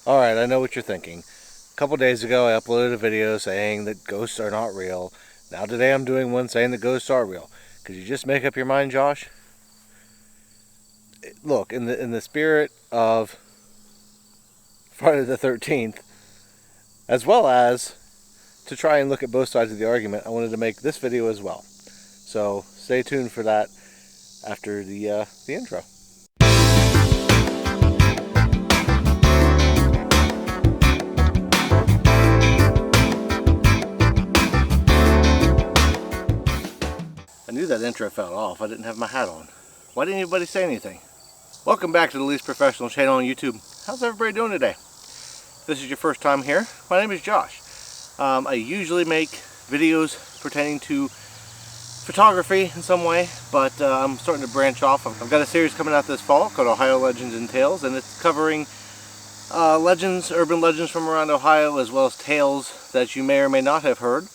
Alright, I know what you're thinking. A couple days ago I uploaded a video saying that ghosts are not real. Now today I'm doing one saying that ghosts are real. Could you just make up your mind, Josh? Look, in the spirit of Friday the 13th, as well as to try and look at both sides of the argument, I wanted to make this video as well. So stay tuned for that after the intro. I knew that intro fell off. I didn't have my hat on. Why didn't anybody say anything? Welcome back to the least professional channel on YouTube. How's everybody doing today? If this is your first time here, my name is Josh. I usually make videos pertaining to photography in some way, but I'm starting to branch off. I've got a series coming out this fall called Ohio Legends and Tales, and it's covering urban legends from around Ohio, as well as tales that you may or may not have heard.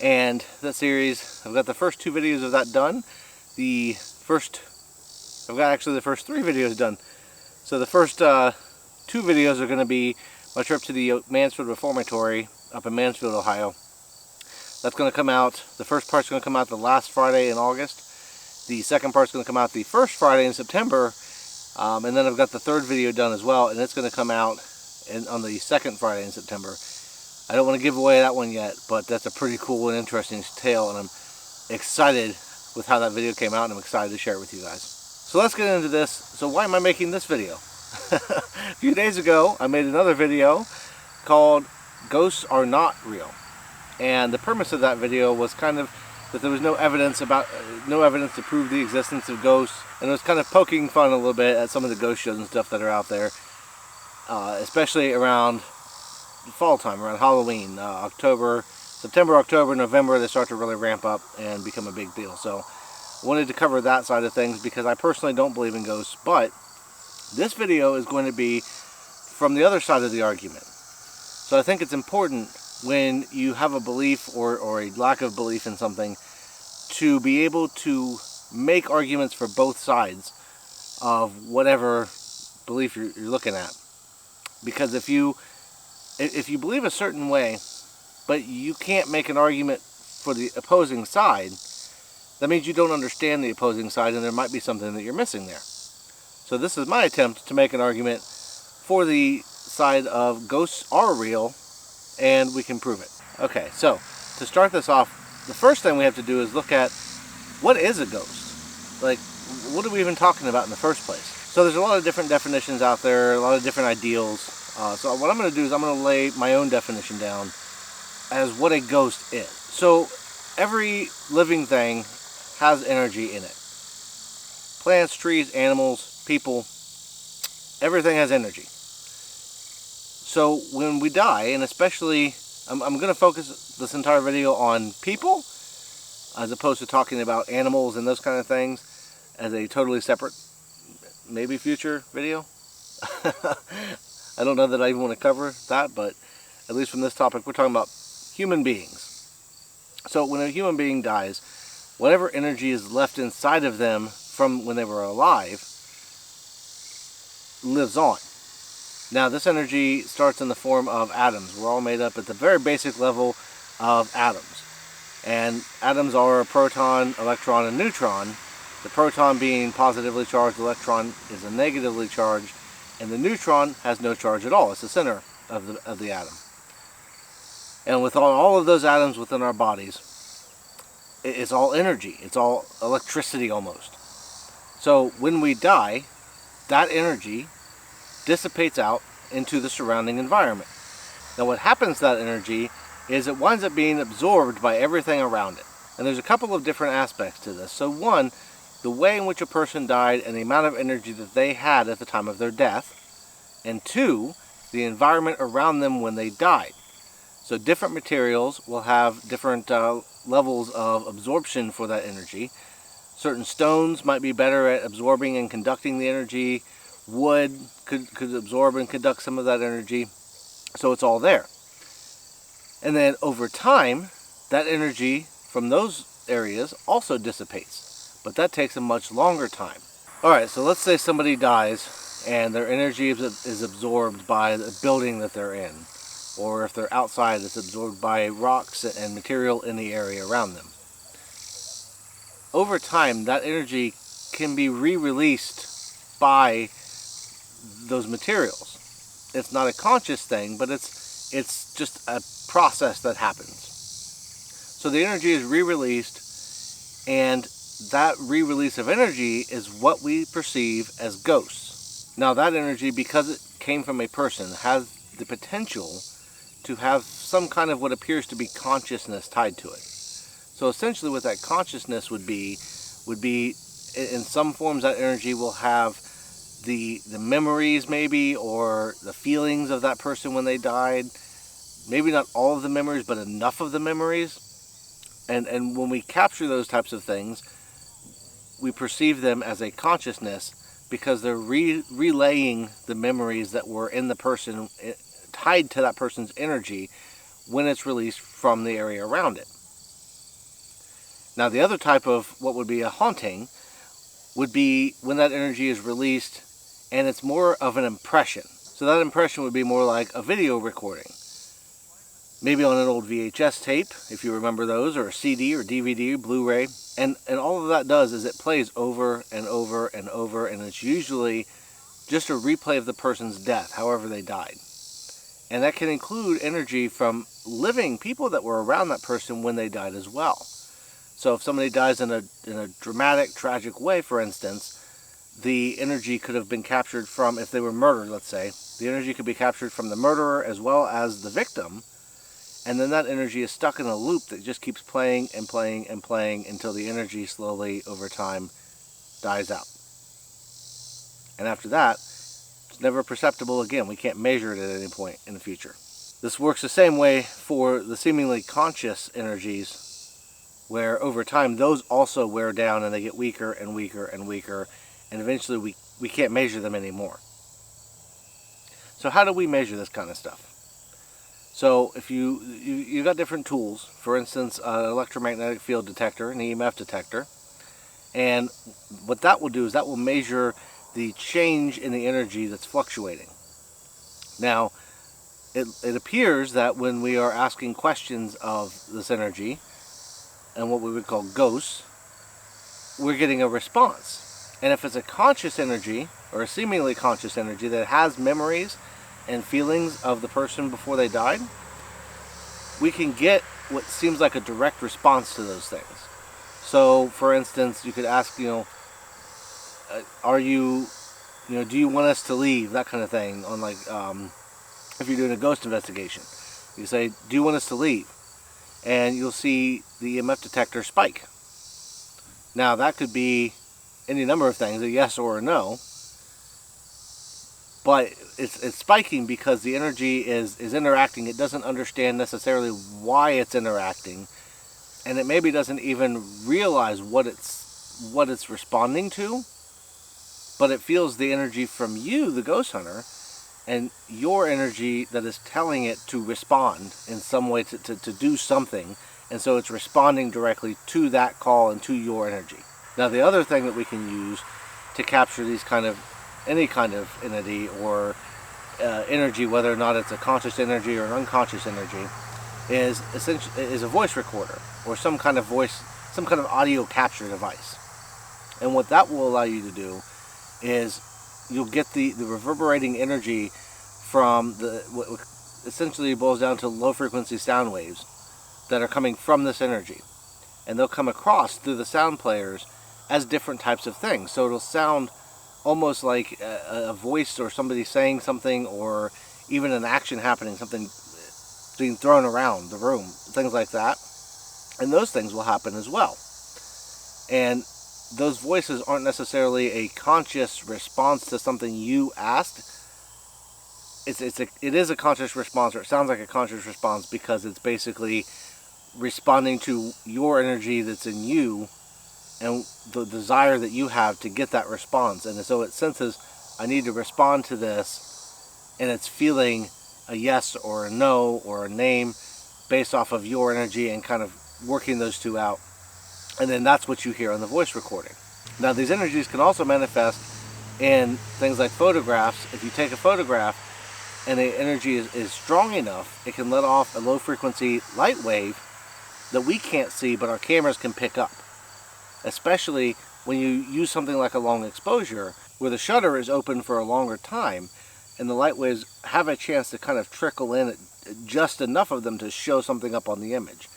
And that series, I've got the first two videos of that done. I've got actually the first three videos done. So the first two videos are going to be my trip to the Mansfield Reformatory up in Mansfield, Ohio. That's going to come out, the first part's going to come out the last Friday in August. The second part's going to come out the first Friday in September. And then I've got the third video done as well, and it's going to come out on the second Friday in September. I don't want to give away that one yet, but that's a pretty cool and interesting tale, and I'm excited with how that video came out, and I'm excited to share it with you guys. So let's get into this. So why am I making this video? A few days ago, I made another video called Ghosts Are Not Real. And the premise of that video was kind of that there was no evidence to prove the existence of ghosts, and it was kind of poking fun a little bit at some of the ghost shows and stuff that are out there, especially around fall time, around Halloween. September, October, November, they start to really ramp up and become a big deal. So I wanted to cover that side of things because I personally don't believe in ghosts, but this video is going to be from the other side of the argument. So I think it's important when you have a belief or a lack of belief in something to be able to make arguments for both sides of whatever belief you're looking at. Because if you believe a certain way, but you can't make an argument for the opposing side, that means you don't understand the opposing side, and there might be something that you're missing there. So this is my attempt to make an argument for the side of ghosts are real, and we can prove it. Okay, so to start this off, the first thing we have to do is look at what is a ghost? Like, what are we even talking about in the first place? So there's a lot of different definitions out there, a lot of different ideals. So what I'm going to do is I'm going to lay my own definition down as what a ghost is. So every living thing has energy in it. Plants, trees, animals, people, everything has energy. So when we die, and especially, I'm going to focus this entire video on people, as opposed to talking about animals and those kind of things as a totally separate, maybe future video. I don't know that I even want to cover that, but at least from this topic, we're talking about human beings. So when a human being dies, whatever energy is left inside of them from when they were alive lives on. Now, this energy starts in the form of atoms. We're all made up at the very basic level of atoms. And atoms are a proton, electron, and neutron. The proton being positively charged, the electron is a negatively charged, and the neutron has no charge at all. It's the center of the atom. And with all of those atoms within our bodies, it's all energy. It's all electricity almost. So when we die, that energy dissipates out into the surrounding environment. Now what happens to that energy is it winds up being absorbed by everything around it. And there's a couple of different aspects to this. So one, the way in which a person died and the amount of energy that they had at the time of their death. And two, the environment around them when they died. So different materials will have different levels of absorption for that energy. Certain stones might be better at absorbing and conducting the energy. Wood could absorb and conduct some of that energy. So it's all there. And then over time, that energy from those areas also dissipates. But that takes a much longer time. Alright, so let's say somebody dies and their energy is absorbed by the building that they're in. Or if they're outside, it's absorbed by rocks and material in the area around them. Over time, that energy can be re-released by those materials. It's not a conscious thing, but it's just a process that happens. So the energy is re-released, and that re-release of energy is what we perceive as ghosts. Now that energy, because it came from a person, has the potential to have some kind of what appears to be consciousness tied to it. So essentially what that consciousness would be in some forms that energy will have the memories maybe, or the feelings of that person when they died. Maybe not all of the memories, but enough of the memories. And when we capture those types of things, we perceive them as a consciousness because they're relaying the memories that were in the person, tied to that person's energy when it's released from the area around it. Now the other type of what would be a haunting would be when that energy is released and it's more of an impression. So that impression would be more like a video recording. Maybe on an old VHS tape, if you remember those, or a CD or DVD or Blu-ray. And all of that does is it plays over and over and over, and it's usually just a replay of the person's death, however they died. And that can include energy from living people that were around that person when they died as well. So if somebody dies in a dramatic, tragic way, for instance, the energy could have been captured from, if they were murdered, let's say, the energy could be captured from the murderer as well as the victim, and then that energy is stuck in a loop that just keeps playing and playing and playing until the energy slowly, over time, dies out. And after that, it's never perceptible again. We can't measure it at any point in the future. This works the same way for the seemingly conscious energies, where over time those also wear down and they get weaker and weaker and weaker, and eventually we can't measure them anymore. So how do we measure this kind of stuff? So if you got different tools, for instance, an electromagnetic field detector, an EMF detector, and what that will do is that will measure the change in the energy that's fluctuating. Now, it appears that when we are asking questions of this energy, and what we would call ghosts, we're getting a response. And if it's a conscious energy, or a seemingly conscious energy that has memories and feelings of the person before they died, we can get what seems like a direct response to those things. So, for instance, you could ask, do you want us to leave? That kind of thing. On like, if you're doing a ghost investigation, you say, do you want us to leave? And you'll see the EMF detector spike. Now that could be any number of things, a yes or a no. But it's spiking because the energy is interacting. It doesn't understand necessarily why it's interacting, and it maybe doesn't even realize what it's responding to. But it feels the energy from you, the ghost hunter, and your energy that is telling it to respond in some way to do something, and so it's responding directly to that call and to your energy. Now the other thing that we can use to capture these any kind of entity or energy, whether or not it's a conscious energy or an unconscious energy, is a voice recorder or some kind of audio capture device. And what that will allow you to do is you'll get the reverberating energy from what essentially boils down to low frequency sound waves that are coming from this energy, and they'll come across through the sound players as different types of things. So it'll sound almost like a voice or somebody saying something, or even an action happening, something being thrown around the room, things like that. And those things will happen as well. And those voices aren't necessarily a conscious response to something you asked. It is a conscious response, or it sounds like a conscious response, because it's basically responding to your energy that's in you and the desire that you have to get that response. And so it senses, I need to respond to this, and it's feeling a yes or a no or a name based off of your energy and kind of working those two out. And then that's what you hear on the voice recording. Now these energies can also manifest And things like photographs, if you take a photograph and the energy is strong enough, it can let off a low frequency light wave that we can't see but our cameras can pick up. Especially when you use something like a long exposure where the shutter is open for a longer time and the light waves have a chance to kind of trickle in, just enough of them to show something up on the image.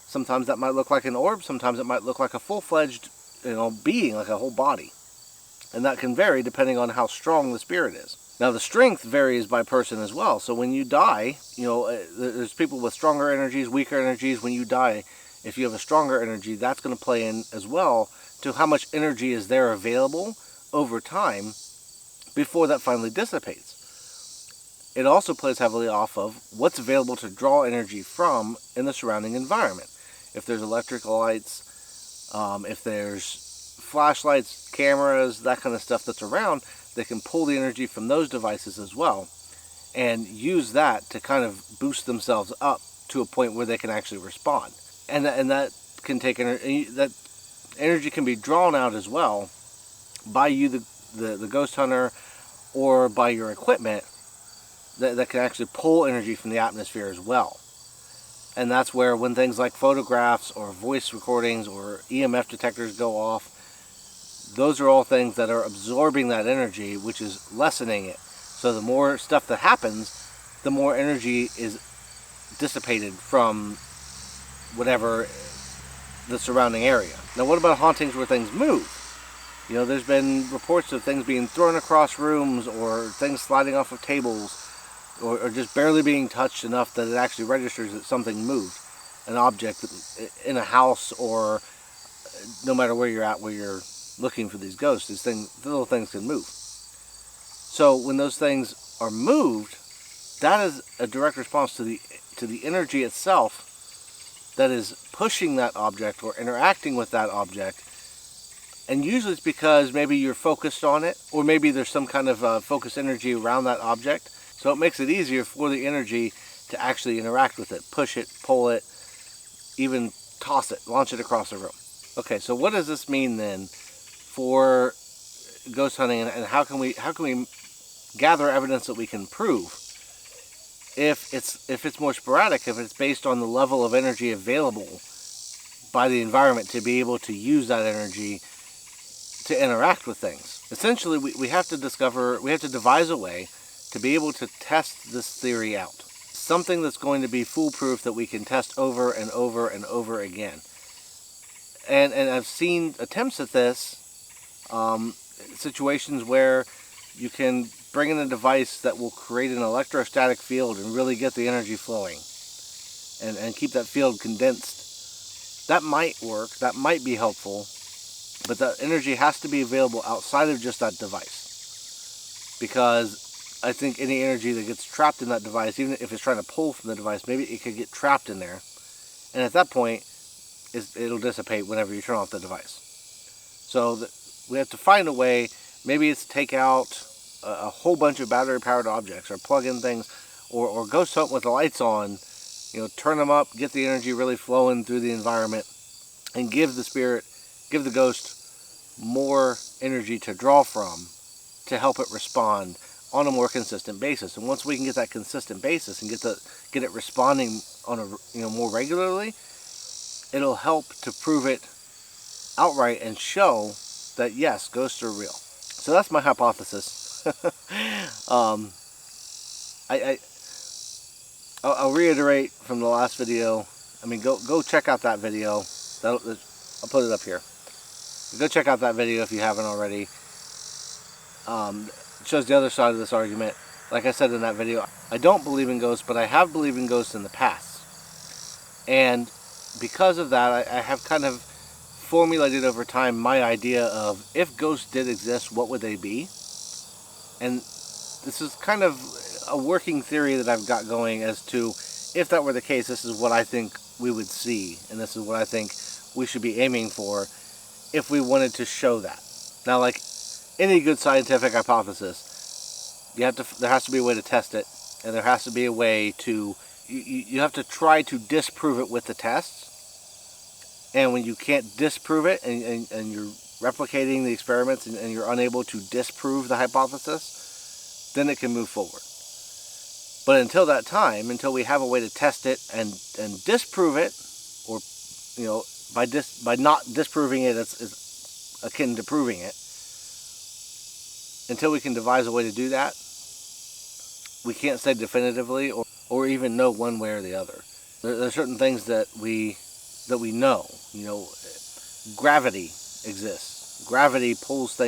Sometimes that might look like an orb, sometimes it might look like a full-fledged, being, like a whole body. And that can vary depending on how strong the spirit is. Now the strength varies by person as well. So when you die, there's people with stronger energies, weaker energies. When you die, if you have a stronger energy, that's going to play in as well to how much energy is there available over time before that finally dissipates. It also plays heavily off of what's available to draw energy from in the surrounding environment. If there's electrical lights, if there's flashlights, cameras, that kind of stuff that's around, they can pull the energy from those devices as well and use that to kind of boost themselves up to a point where they can actually respond. And that can take energy. That energy can be drawn out as well by you, the ghost hunter, or by your equipment that can actually pull energy from the atmosphere as well. And that's where when things like photographs or voice recordings or EMF detectors go off, those are all things that are absorbing that energy, which is lessening it. So the more stuff that happens, the more energy is dissipated from whatever the surrounding area. Now what about hauntings where things move? There's been reports of things being thrown across rooms or things sliding off of tables or just barely being touched enough that it actually registers that something moved. An object in a house, or no matter where you're at, where you're looking for these ghosts, the little things can move. So when those things are moved, that is a direct response to the energy itself that is pushing that object or interacting with that object. And usually it's because maybe you're focused on it, or maybe there's some kind of focused energy around that object. So it makes it easier for the energy to actually interact with it, push it, pull it, even toss it, launch it across the room. Okay, so what does this mean then for ghost hunting, and how can we gather evidence that we can prove if it's more sporadic, if it's based on the level of energy available by the environment to be able to use that energy to interact with things? Essentially, we have to devise a way to be able to test this theory out. Something that's going to be foolproof, that we can test over and over and over again. And I've seen attempts at this, situations where you can bring in a device that will create an electrostatic field and really get the energy flowing and keep that field condensed. That might work, that might be helpful, but that energy has to be available outside of just that device. Because I think any energy that gets trapped in that device, even if it's trying to pull from the device, maybe it could get trapped in there. And at that point, it'll dissipate whenever you turn off the device. So we have to find a way. Maybe it's take out a whole bunch of battery-powered objects, or plug in things, or ghost hunt with the lights on. Turn them up, get the energy really flowing through the environment, and give the ghost more energy to draw from to help it respond on a more consistent basis. And once we can get that consistent basis and get it responding on a more regularly, it'll help to prove it outright and show that yes, ghosts are real. So that's my hypothesis. I'll reiterate from the last video. Go check out that video. I'll put it up here. Go check out that video if you haven't already. It shows the other side of this argument. Like I said in that video, I don't believe in ghosts, but I have believed in ghosts in the past. And because of that, I have kind of formulated over time my idea of, if ghosts did exist, what would they be? And this is kind of a working theory that I've got going as to, if that were the case, this is what I think we would see, and this is what I think we should be aiming for if we wanted to show that. Now, like any good scientific hypothesis, there has to be a way to test it, and there has to be a way to, you have to try to disprove it with the tests. And when you can't disprove it, and replicating the experiments and you're unable to disprove the hypothesis, then it can move forward. But until that time, until we have a way to test it and disprove it, or by not disproving it, it's akin to proving it. Until we can devise a way to do that, we can't say definitively or even know one way or the other. There are certain things that we know. Gravity exists. Gravity pulls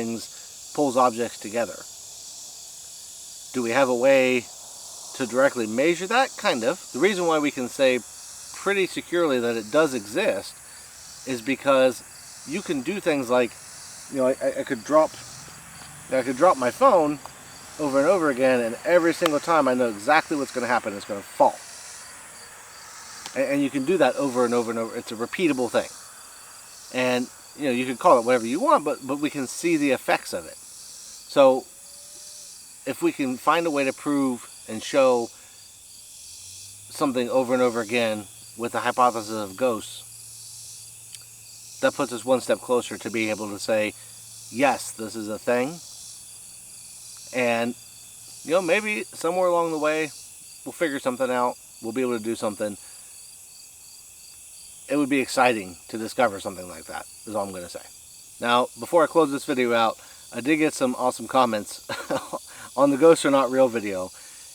objects together. Do we have a way to directly measure that? Kind of. The reason why we can say pretty securely that it does exist is because you can do things like, I could drop my phone over and over again, and every single time I know exactly what's going to happen. It's going to fall. And you can do that over and over and over. It's a repeatable thing. And, you can call it whatever you want, but we can see the effects of it. So, if we can find a way to prove and show something over and over again with the hypothesis of ghosts, that puts us one step closer to being able to say, yes, this is a thing. And, maybe somewhere along the way, we'll figure something out. We'll be able to do something. It would be exciting to discover something like that, is all I'm going to say. Now, before I close this video out, I did get some awesome comments on the Ghosts Are Not Real video.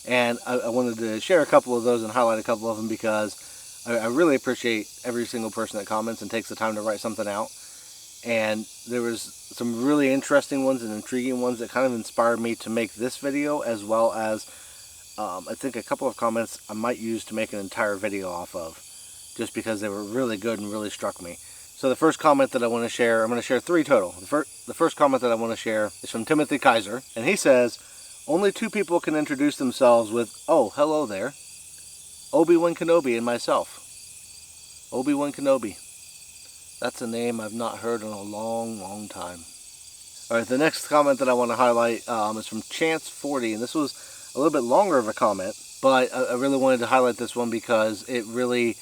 And I wanted to share a couple of those and highlight a couple of them because I really appreciate every single person that comments and takes the time to write something out. And there was some really interesting ones and intriguing ones that kind of inspired me to make this video, as well as I think a couple of comments I might use to make an entire video off of, just because they were really good and really struck me. So the first comment that I want to share, I'm going to share 3 total. The first comment that I want to share is from Timothy Kaiser, and he says, only 2 people can introduce themselves with, "Oh, hello there. Obi-Wan Kenobi and myself." Obi-Wan Kenobi. That's a name I've not heard in a long, long time. Alright, the next comment that I want to highlight is from Chance40, and this was a little bit longer of a comment, but I really wanted to highlight this one because it really,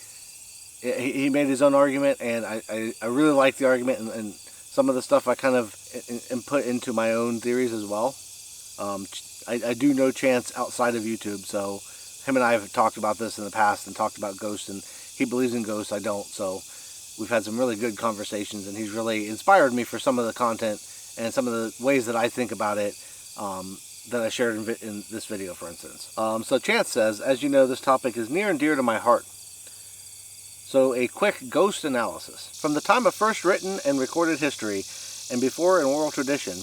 he made his own argument, and I really like the argument, and some of the stuff I kind of input into my own theories as well. I do know Chance outside of YouTube, so him and I have talked about this in the past and talked about ghosts, and he believes in ghosts, I don't, so we've had some really good conversations, and he's really inspired me for some of the content and some of the ways that I think about it that I shared in this video, for instance. So Chance says, as you know, this topic is near and dear to my heart. So a quick ghost analysis. From the time of first written and recorded history, and before in oral tradition,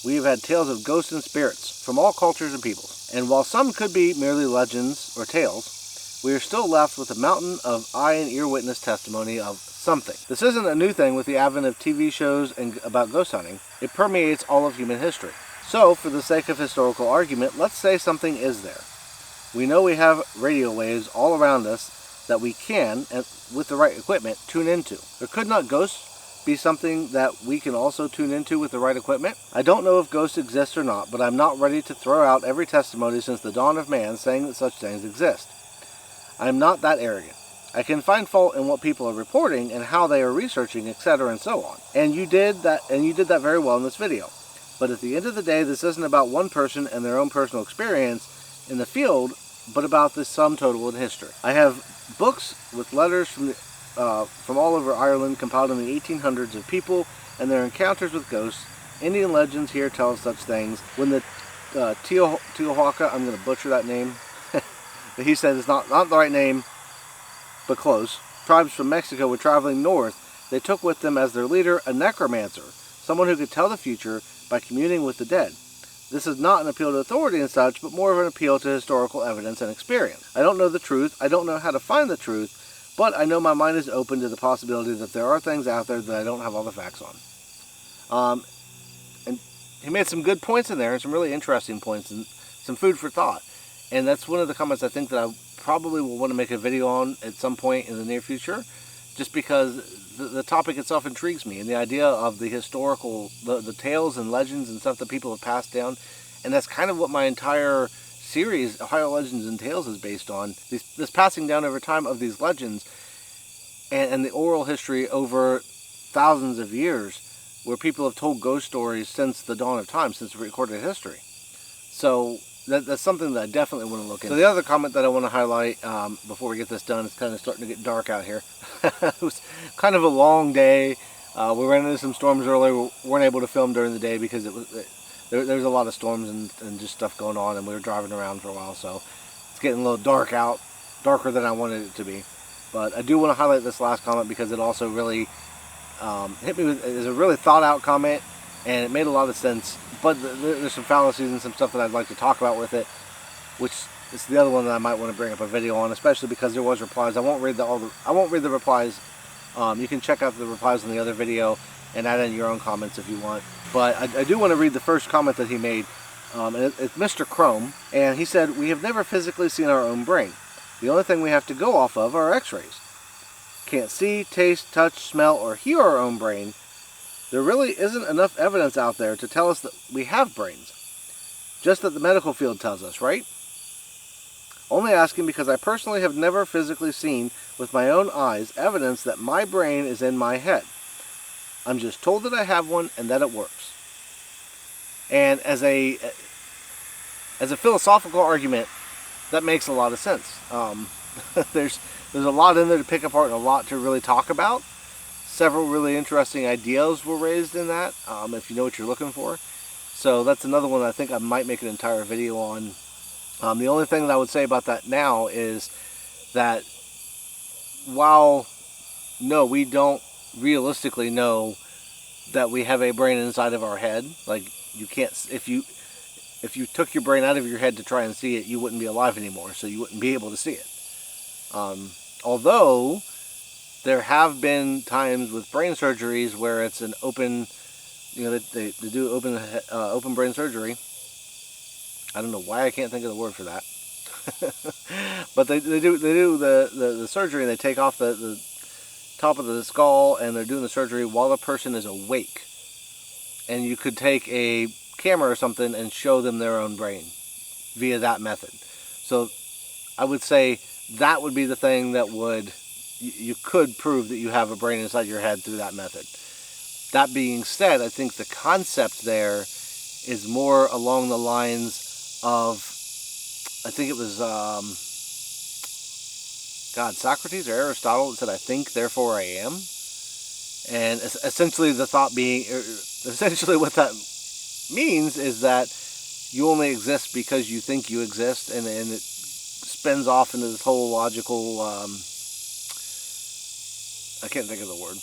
we have had tales of ghosts and spirits from all cultures and peoples. And while some could be merely legends or tales, we are still left with a mountain of eye and ear witness testimony of something. This isn't a new thing with the advent of TV shows and about ghost hunting. It permeates all of human history. So, for the sake of historical argument, let's say something is there. We know we have radio waves all around us that we can, and with the right equipment, tune into. There could not ghosts be something that we can also tune into with the right equipment? I don't know if ghosts exist or not, but I'm not ready to throw out every testimony since the dawn of man saying that such things exist. I am not that arrogant. I can find fault in what people are reporting and how they are researching, etc. and so on. And you did that very well in this video. But at the end of the day, this isn't about one person and their own personal experience in the field, but about the sum total in history. I have books with letters from all over Ireland compiled in the 1800s of people and their encounters with ghosts. Indian legends here tell of such things. When the Teotihuaca, I'm going to butcher that name, he said it's not the right name, but close. Tribes from Mexico were traveling north. They took with them as their leader a necromancer, someone who could tell the future by communing with the dead. This is not an appeal to authority and such, but more of an appeal to historical evidence and experience. I don't know the truth, I don't know how to find the truth, but I know my mind is open to the possibility that there are things out there that I don't have all the facts on. And he made some good points in there, and some really interesting points, and some food for thought. And that's one of the comments I think that I probably will want to make a video on at some point in the near future, just because the topic itself intrigues me, and the idea of the historical, the tales and legends and stuff that people have passed down. And that's kind of what my entire series, Ohio Legends and Tales, is based on. This passing down over time of these legends and the oral history over thousands of years where people have told ghost stories since the dawn of time, since recorded history. So that's something that I definitely want to look into. So the other comment that I want to highlight before we get this done, it's kind of starting to get dark out here. It was kind of a long day. We ran into some storms earlier. We weren't able to film during the day because there was a lot of storms and just stuff going on, and we were driving around for a while, so it's getting a little dark out, darker than I wanted it to be. But I do want to highlight this last comment because it also really hit me with, it's a really thought out comment, and it made a lot of sense, but there's some fallacies and some stuff that I'd like to talk about with it, which is the other one that I might want to bring up a video on, especially because there was replies. I won't read the replies. You can check out the replies on the other video and add in your own comments if you want. But I do want to read the first comment that he made. It's Mr. Chrome, and he said, "We have never physically seen our own brain. The only thing we have to go off of are x-rays. Can't see, taste, touch, smell, or hear our own brain. There really isn't enough evidence out there to tell us that we have brains. Just that the medical field tells us, right? Only asking because I personally have never physically seen with my own eyes evidence that my brain is in my head. I'm just told that I have one and that it works." And as a philosophical argument, that makes a lot of sense. There's a lot in there to pick apart and a lot to really talk about. Several really interesting ideas were raised in that, if you know what you're looking for. So that's another one that I think I might make an entire video on. The only thing that I would say about that now is that while, no, we don't realistically know that we have a brain inside of our head. Like, you can't, if you took your brain out of your head to try and see it, you wouldn't be alive anymore, so you wouldn't be able to see it. Although there have been times with brain surgeries where it's an open, they do open brain surgery. I don't know why I can't think of the word for that. But they do the surgery, and they take off the top of the skull, and they're doing the surgery while the person is awake. And you could take a camera or something and show them their own brain via that method. So I would say that would be the thing that you could prove that you have a brain inside your head through that method. That being said, I think the concept there is more along the lines of, I think it was Socrates or Aristotle that said, "I think, therefore I am." And essentially the thought being, essentially what that means is that you only exist because you think you exist, and it spins off into this whole logical, I can't think of the word.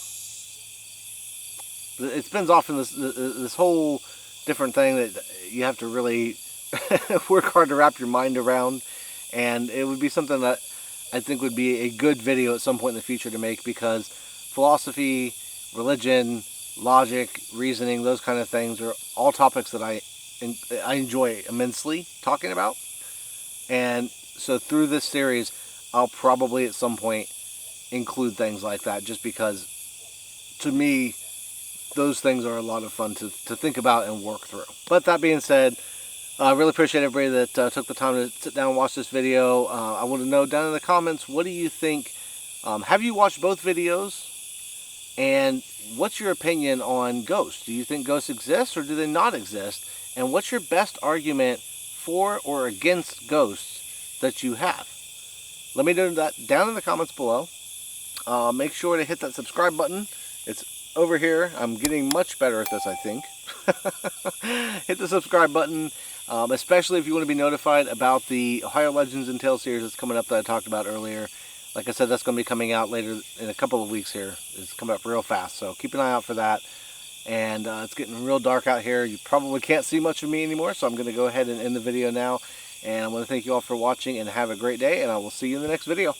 It spins off in this whole different thing that you have to really work hard to wrap your mind around, and it would be something that I think would be a good video at some point in the future to make, because philosophy, religion, logic, reasoning, those kind of things are all topics that I enjoy immensely talking about. And so through this series, I'll probably at some point include things like that, just because to me those things are a lot of fun to think about and work through. But that being said, I really appreciate everybody that took the time to sit down and watch this video. I want to know down in the comments, what do you think? Have you watched both videos? And what's your opinion on ghosts? Do you think ghosts exist or do they not exist? And what's your best argument for or against ghosts that you have? Let me know that down in the comments below. Make sure to hit that subscribe button. It's over here. I'm getting much better at this, I think. Hit the subscribe button, especially if you want to be notified about the Ohio Legends and Tales series that's coming up that I talked about earlier. Like I said, that's going to be coming out later in a couple of weeks here. It's coming up real fast, so keep an eye out for that. And it's getting real dark out here. You probably can't see much of me anymore, so I'm going to go ahead and end the video now. And I want to thank you all for watching, and have a great day, and I will see you in the next video.